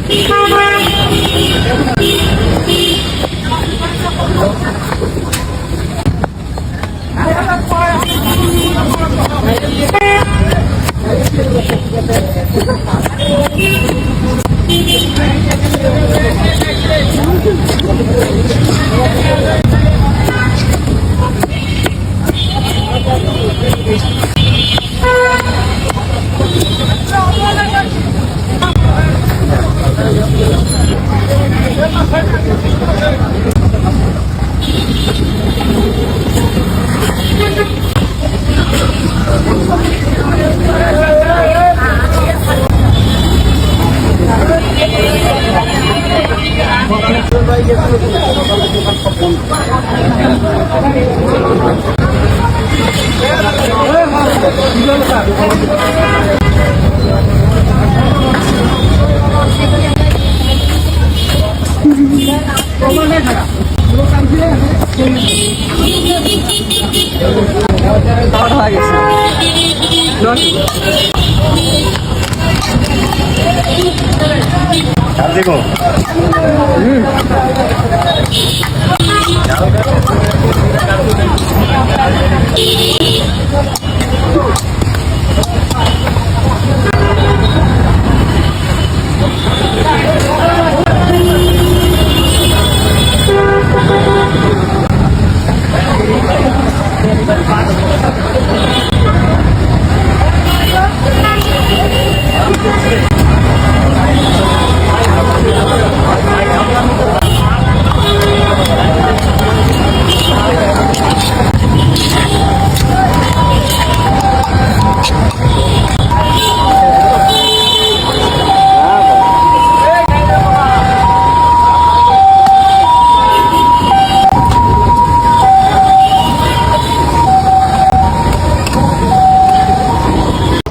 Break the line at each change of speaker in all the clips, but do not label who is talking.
देखो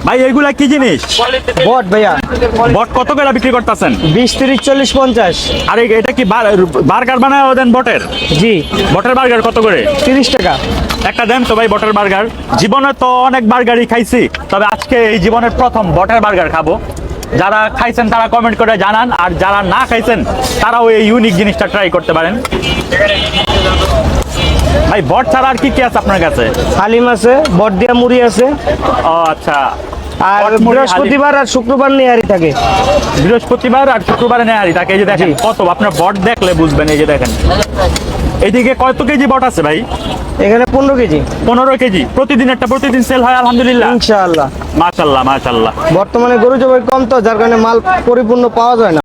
ভাই এগুলা কি জিনিস?
বট ভাইয়া।
বট কত করে বিক্রি করতেছেন?
20, 30, 40, 50।
আর এটা কি বার্গার বানায় দেন বটের?
জি।
বটের বার্গার কত করে?
30 টাকা।
একটা দেন তো ভাই বটের বার্গার। জীবনে তো অনেক বার্গারই খাইছি, তবে আজকে এই জীবনের প্রথম বটের বার্গার খাবো। যারা খাইছেন তারা কমেন্ট করে জানান, আর যারা না খাইছেন তারাও এই ইউনিক জিনিসটা ট্রাই করতে পারেন। ভাই বট ছাড়া আর কি কি আছে আপনার কাছে?
হালিম আছে, বট দিয়া মুড়ি আছে।
ও আচ্ছা।
আর বৃহস্পতিবার আর শুক্রবার নেহারি থাকে।
বৃহস্পতিবার আর শুক্রবারে নেহারি থাকে। এই যে দেখেন কত, আপনার বট দেখলে বুঝবেন। এই যে দেখেন এইদিকে কত কেজি বট আছে ভাই?
এখানে 15 কেজি।
15 কেজি প্রতিদিন একটা, প্রতিদিন সেল হয় আলহামদুলিল্লাহ,
ইনশাআল্লাহ।
মাশাআল্লাহ মাশাআল্লাহ।
বর্তমানে গরু জবাই কম তো, যার কারণে মাল পরিপূর্ণ পাওয়া যায় না।